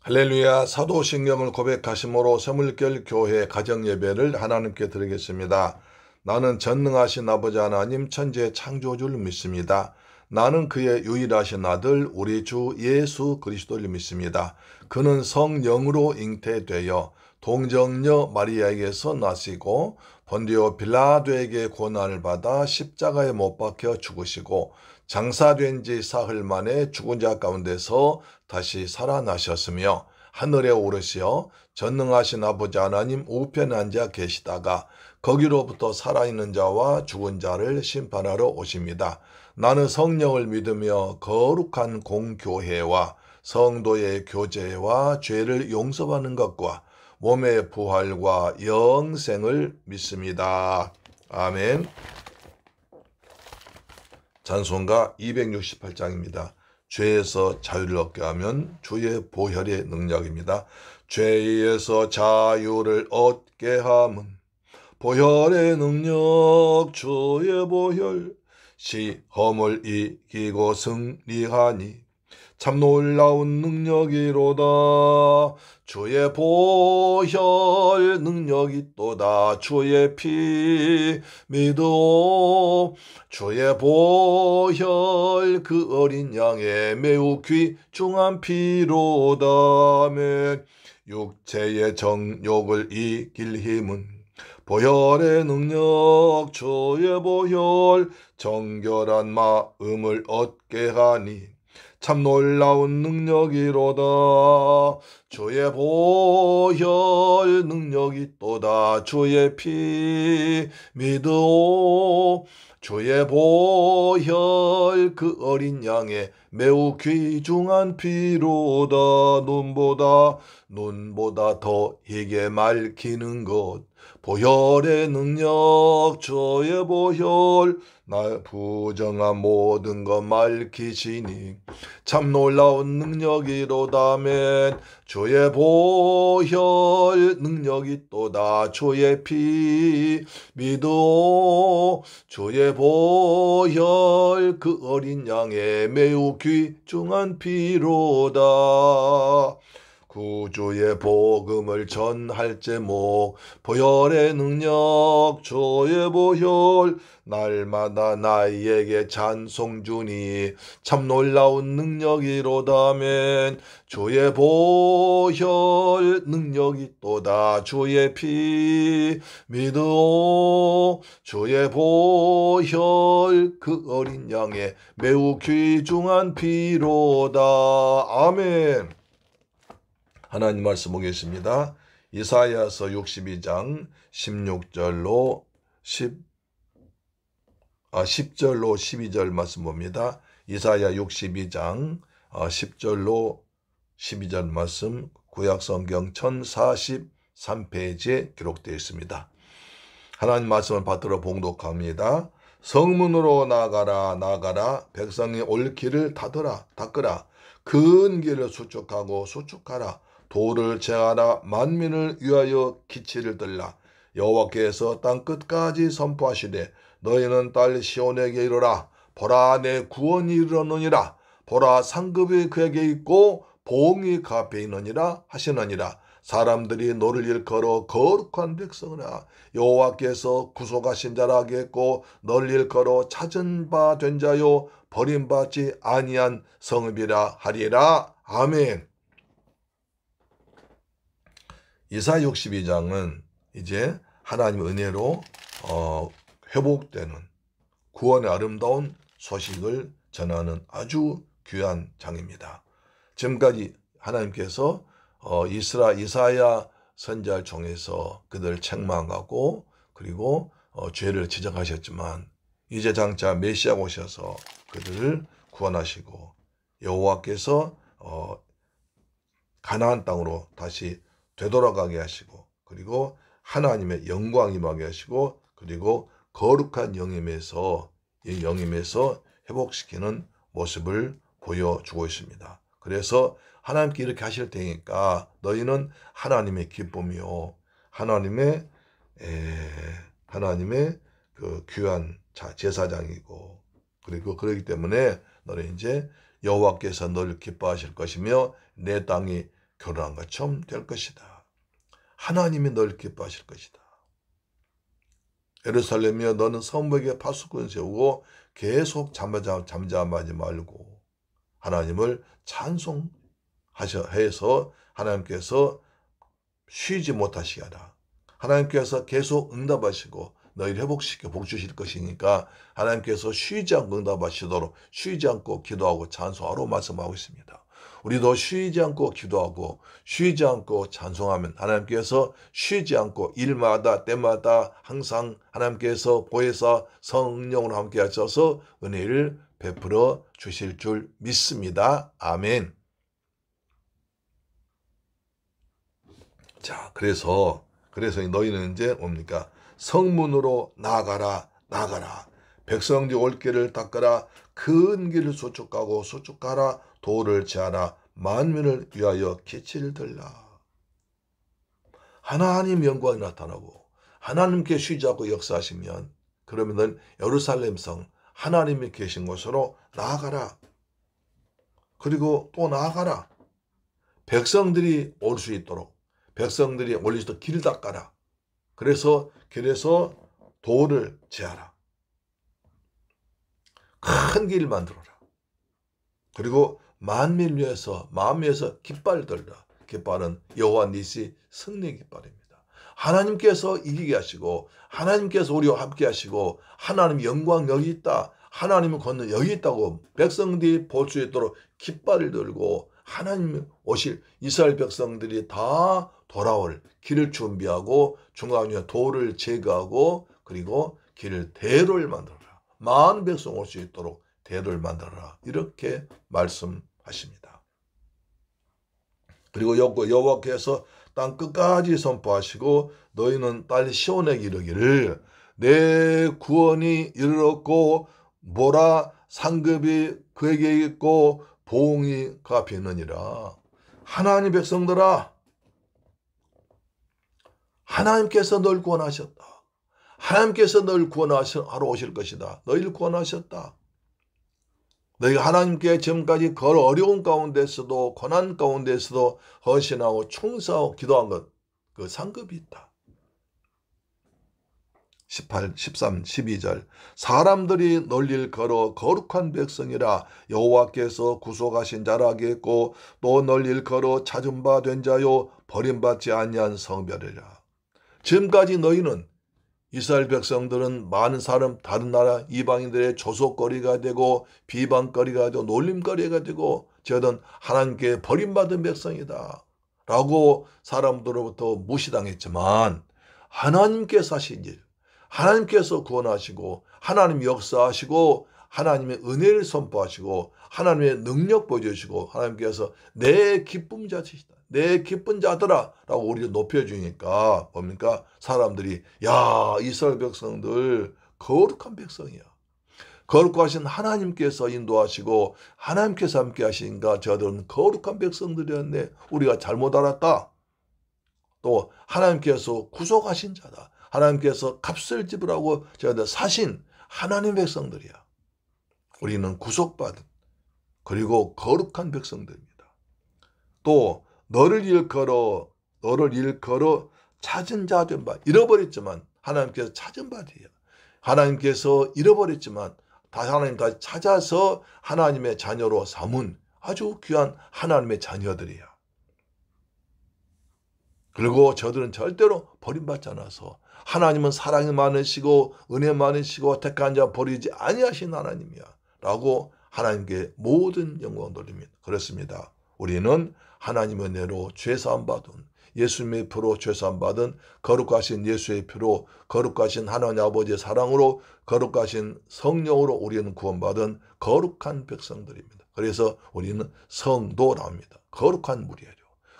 할렐루야. 사도신경을 고백하심으로 세물결 교회 가정예배를 하나님께 드리겠습니다. 나는 전능하신 아버지 하나님 천지의 창조주를 믿습니다. 나는 그의 유일하신 아들 우리 주 예수 그리스도를 믿습니다. 그는 성령으로 잉태되어 동정녀 마리아에게서 나시고 본디오 빌라도에게 고난을 받아 십자가에 못 박혀 죽으시고 장사된 지 사흘 만에 죽은 자 가운데서 다시 살아나셨으며 하늘에 오르시어 전능하신 아버지 하나님 우편에 앉아 계시다가 거기로부터 살아있는 자와 죽은 자를 심판하러 오십니다. 나는 성령을 믿으며 거룩한 공교회와 성도의 교제와 죄를 용서받는 것과 몸의 부활과 영생을 믿습니다. 아멘. 찬송가 268장입니다. 죄에서 자유를 얻게 하면 주의 보혈의 능력입니다. 죄에서 자유를 얻게 함은 보혈의 능력, 주의 보혈, 시험을 이기고 승리하니 참 놀라운 능력이로다. 주의 보혈 능력이 또다. 주의 피 믿어. 주의 보혈 그 어린 양의 매우 귀중한 피로다. 육체의 정욕을 이길 힘은 보혈의 능력, 주의 보혈 정결한 마음을 얻게 하니 참 놀라운 능력이로다. 주의 보혈 능력이 또다. 주의 피 믿어. 주의 보혈 그 어린 양의 매우 귀중한 피로다. 눈보다 더 희게 맑히는 것 보혈의 능력, 주의 보혈 나 부정한 모든 것 맑히시니 참 놀라운 능력이로다멘. 주의 보혈 능력이 또다. 주의 피 믿어. 주의 보혈 그 어린 양의 매우 귀중한 피로다. 구주의 복음을 전할 제목 보혈의 능력, 주의 보혈 날마다 나에게 찬송 주니 참 놀라운 능력이로다멘. 주의 보혈 능력이 또다. 주의 피 믿어. 주의 보혈 그 어린 양의 매우 귀중한 피로다. 아멘. 하나님 말씀 보겠습니다. 이사야서 62장 10절로 12절 말씀 봅니다. 이사야 62장 10절로 12절 말씀 구약성경 1043페이지에 기록되어 있습니다. 하나님 말씀을 받들어 봉독합니다. 성문으로 나가라 백성이 올 길을 닦으라 큰 길을 수축하라 돌을 제하라 만민을 위하여 기치를 들라 여호와께서 땅 끝까지 선포하시되 너희는 딸 시온에게 이르라 보라 내 구원이 이르렀느니라 보라 상급이 그에게 있고 보응이 그 앞에 있느니라 하시느니라. 사람들이 너를 일컬어 거룩한 백성이라 여호와께서 구속하신 자라 하겠고 너를 일컬어 찾은 바 된 자요 버림받지 아니한 성읍이라 하리라. 아멘. 이사야 62장은 이제 하나님의 은혜로 회복되는 구원의 아름다운 소식을 전하는 아주 귀한 장입니다. 지금까지 하나님께서 이사야 선지자를 통해서 그들을 책망하고 그리고 죄를 지적하셨지만 이제 장차 메시아가 오셔서 그들을 구원하시고 여호와께서 가나안 땅으로 다시 되돌아가게 하시고 그리고 하나님의 영광 임하게 하시고 그리고 거룩한 영임에서 회복시키는 모습을 보여주고 있습니다. 그래서 하나님께 이렇게 하실 테니까 너희는 하나님의 기쁨이요 하나님의 그 귀한 제사장이고 그리고 그렇기 때문에 너는 이제 여호와께서 너를 기뻐하실 것이며 내 땅이 결혼한 것처럼 될 것이다. 하나님이 널 기뻐하실 것이다. 예루살렘이여 너는 성벽에 파수꾼 세우고 계속 잠잠하지 말고 하나님을 찬송해서 하나님께서 쉬지 못하시게 하라. 하나님께서 계속 응답하시고 너희를 회복시켜 복 주실 것이니까 하나님께서 쉬지 않고 응답하시도록 쉬지 않고 기도하고 찬송하라고 말씀하고 있습니다. 우리도 쉬지 않고 기도하고 쉬지 않고 찬송하면 하나님께서 쉬지 않고 일마다 때마다 항상 하나님께서 보혜사 성령으로 함께 하셔서 은혜를 베풀어 주실 줄 믿습니다. 아멘. 자, 그래서 너희는 이제 뭡니까? 성문으로 나가라. 백성들 올 길을 닦아라. 큰 길을 수축하라. 도를 제하라. 만민을 위하여 기치를 들라. 하나님 영광이 나타나고 하나님께 쉬지 않고 역사하시면 그러면은 예루살렘 성 하나님이 계신 곳으로 나아가라. 그리고 또 나아가라. 백성들이 올 수 있도록 백성들이 올릴 수 있도록 길 닦아라. 그래서 길에서 도를 제하라. 큰 길 만들어라. 그리고 만민을 위해서 마음에서 깃발 들라. 깃발은 여호와 니시 승리 깃발입니다. 하나님께서 이기게 하시고 하나님께서 우리와 함께 하시고 하나님 영광 여기 있다. 하나님의 권능 여기 있다고 백성들이 볼 수 있도록 깃발을 들고 하나님 오실 이스라엘 백성들이 다 돌아올 길을 준비하고 중간에 돌을 제거하고 그리고 길을 대로를 만들어라. 많은 백성 올 수 있도록 대로를 만들어라. 이렇게 말씀하십니다. 그리고 여호와께서 땅 끝까지 선포하시고 너희는 빨리 시온에게 이르기를 내 구원이 이르렀고 모라 상급이 그에게 있고 보응이 그 앞에 있느니라. 하나님 백성들아, 하나님께서 널 구원하셨다. 하나님께서 널 구원하러 오실 것이다. 너희를 구원하셨다. 너희가 하나님께 지금까지 그 어려운 가운데서도 고난 가운데서도 헌신하고 충성하고 기도한 것, 그 상급이 있다. 18, 13, 12절 사람들이 널 걸어 거룩한 백성이라 여호와께서 구속하신 자라 하겠고 또 널 걸어 찾은 바 된 자요 버림받지 아니한 성별이라. 지금까지 너희는 이스라엘 백성들은 많은 사람 다른 나라 이방인들의 조속거리가 되고 비방거리가 되고 놀림거리가 되고 저는 하나님께 버림받은 백성이다 라고 사람들로부터 무시당했지만 하나님께서 하신 일, 하나님께서 구원하시고 하나님 역사하시고 하나님의 은혜를 선포하시고 하나님의 능력 보여주시고 하나님께서 내 기쁨 자치시다. 내 기쁜 자들아 라고 우리를 높여주니까 뭡니까? 사람들이 야 이스라엘 백성들 거룩한 백성이야. 거룩하신 하나님께서 인도하시고 하나님께서 함께 하시니까 저들은 거룩한 백성들이었네. 우리가 잘못 알았다. 또 하나님께서 구속하신 자다. 하나님께서 값을 지불하고 저희들 사신 하나님 백성들이야. 우리는 구속받은 그리고 거룩한 백성들입니다. 또 너를 일컬어 찾은 자 된 바 잃어버렸지만 하나님께서 찾은 바들이야. 하나님께서 잃어버렸지만 다시 하나님 다시 찾아서 하나님의 자녀로 삼은 아주 귀한 하나님의 자녀들이야. 그리고 저들은 절대로 버림받지 않아서 하나님은 사랑이 많으시고 은혜 많으시고 택한 자 버리지 아니하신 하나님이야 라고 하나님께 모든 영광 돌립니다. 그렇습니다. 우리는 하나님의 은혜로 죄사함 받은 예수님의 피로 죄사함 받은 거룩하신 예수의 피로 거룩하신 하나님 아버지의 사랑으로 거룩하신 성령으로 우리는 구원받은 거룩한 백성들입니다. 그래서 우리는 성도랍니다. 거룩한 무리예요.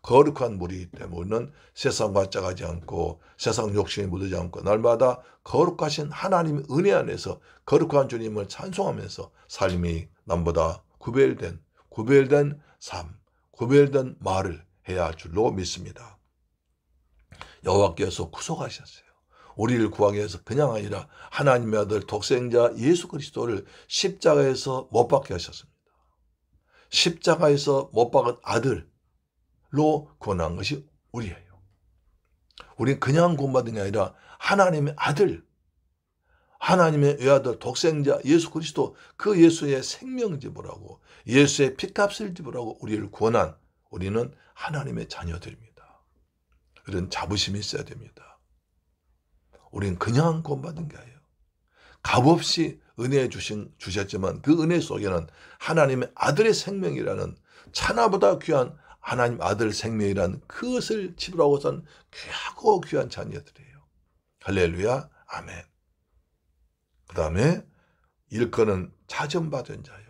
거룩한 무리이기 때문에 우리는 세상과 짜가지 않고 세상 욕심에 묻지 않고 날마다 거룩하신 하나님의 은혜 안에서 거룩한 주님을 찬송하면서 삶이 남보다 구별된 삶, 구별된 말을 해야 할 줄로 믿습니다. 여호와께서 구속하셨어요. 우리를 구하기 위해서 그냥 아니라 하나님의 아들 독생자 예수 그리스도를 십자가에서 못 박게 하셨습니다. 십자가에서 못 박은 아들, 구원한 것이 우리예요. 우리는 그냥 구원받은 게 아니라 하나님의 아들, 하나님의 외아들 독생자 예수 그리스도, 그 예수의 생명 지불하고 예수의 피값을 지불하고 우리를 구원한, 우리는 하나님의 자녀들입니다. 이런 자부심이 있어야 됩니다. 우리는 그냥 구원받은 게 아니에요. 값없이 은혜 주셨지만 그 은혜 속에는 하나님의 아들의 생명이라는, 천하보다 귀한 하나님 아들 생명이라는 그것을 지불하고선 귀하고 귀한 자녀들이에요. 할렐루야, 아멘. 그 다음에 일거는 찾음받은 자요.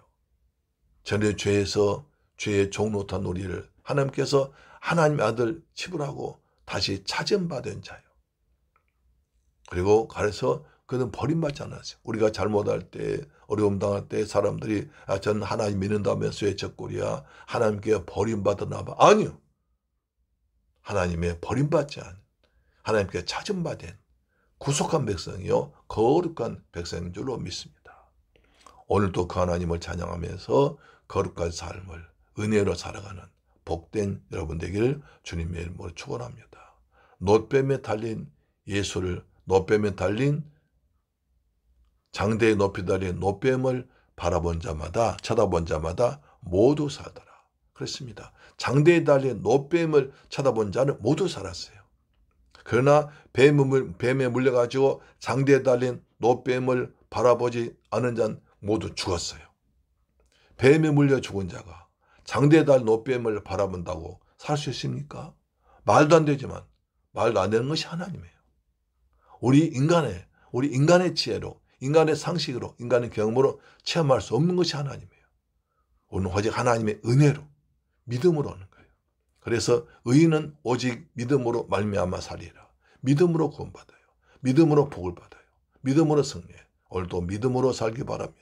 전에 죄에서 죄의 종노릇한 우리를 하나님께서 하나님의 아들 지불하고 다시 찾음받은 자요. 그리고 그래서 그는 버림받지 않았어요. 우리가 잘못할 때, 어려움 당할 때 사람들이 저는 하나님 믿는다면서 왜 저꼴이야, 하나님께 버림받았나 봐. 아니요. 하나님의 버림받지 않은, 하나님께 찾음받은 구속한 백성이요 거룩한 백성인 줄로 믿습니다. 오늘도 그 하나님을 찬양하면서 거룩한 삶을 은혜로 살아가는 복된 여러분 되기를 주님의 이름으로 축원합니다. 놋뱀에 달린 예수를, 놋뱀에 달린 장대에 높이 달린 놋뱀을 바라본 자마다, 쳐다본 자마다 모두 살더라. 그렇습니다. 장대에 달린 놋뱀을 쳐다본 자는 모두 살았어요. 그러나 뱀에 물려가지고 장대에 달린 놋뱀을 바라보지 않은 자는 모두 죽었어요. 뱀에 물려 죽은 자가 장대에 달린 놋뱀을 바라본다고 살 수 있습니까? 말도 안 되지만, 말도 안 되는 것이 하나님이에요. 우리 인간의 지혜로, 인간의 상식으로, 인간의 경험으로 체험할 수 없는 것이 하나님이에요. 우리는 오직 하나님의 은혜로, 믿음으로 오는 거예요. 그래서 의인은 오직 믿음으로 말미암아 살리라. 믿음으로 구원받아요. 믿음으로 복을 받아요. 믿음으로 승리해요. 오늘도 믿음으로 살기 바랍니다.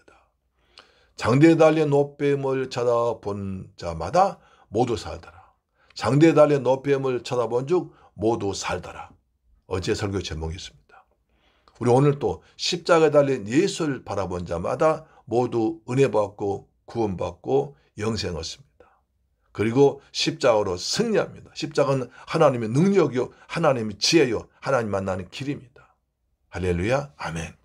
장대에 달린 놋뱀을 쳐다본 자마다 모두 살더라. 장대에 달린 놋뱀을 쳐다본 즉 모두 살더라. 어제 설교 제목이 있습니다. 우리 오늘 또 십자가에 달린 예수를 바라본 자마다 모두 은혜 받고 구원받고 영생 얻습니다. 그리고 십자가로 승리합니다. 십자가는 하나님의 능력이요, 하나님의 지혜요, 하나님 만나는 길입니다. 할렐루야, 아멘.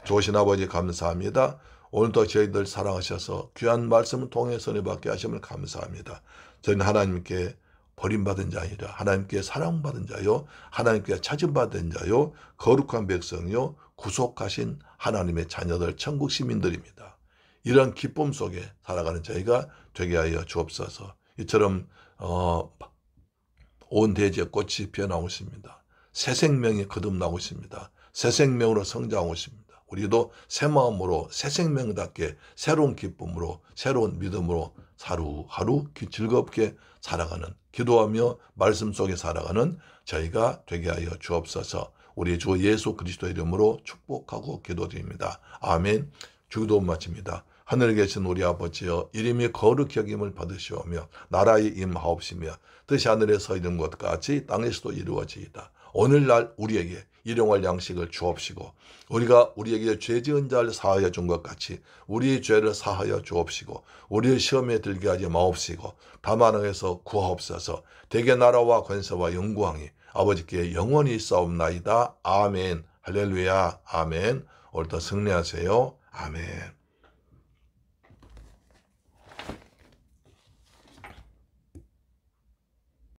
좋으신 아버지 감사합니다. 오늘도 저희들 사랑하셔서 귀한 말씀을 통해서 은혜 받게 하심을 감사합니다. 저희는 하나님께 버림받은 자 아니라 하나님께 사랑받은 자요, 하나님께 찾음받은 자요, 거룩한 백성이요, 구속하신 하나님의 자녀들, 천국 시민들입니다. 이런 기쁨 속에 살아가는 저희가 되게 하여 주옵소서. 이처럼 온 대지에 꽃이 피어나고 있습니다. 새 생명이 거듭나고 있습니다. 새 생명으로 성장하고 있습니다. 우리도 새 마음으로, 새 생명답게 새로운 기쁨으로, 새로운 믿음으로 하루하루 즐겁게 살아가는, 기도하며 말씀 속에 살아가는 저희가 되게 하여 주옵소서. 우리 주 예수 그리스도 이름으로 축복하고 기도드립니다. 아멘. 주기도 마칩니다. 하늘에 계신 우리 아버지여, 이름이 거룩히 여김을 받으시오며 나라의 임하옵시며 뜻이 하늘에서 이룬 것 같이 땅에서도 이루어지이다. 오늘날 우리에게 일용할 양식을 주옵시고, 우리가 우리에게 죄 지은 자를 사하여 준 것 같이 우리의 죄를 사하여 주옵시고, 우리의 시험에 들게 하지 마옵시고 다만 악에서 구하옵소서. 대개 나라와 권세와 영광이 아버지께 영원히 있사옵나이다. 아멘. 할렐루야, 아멘. 오늘도 승리하세요. 아멘.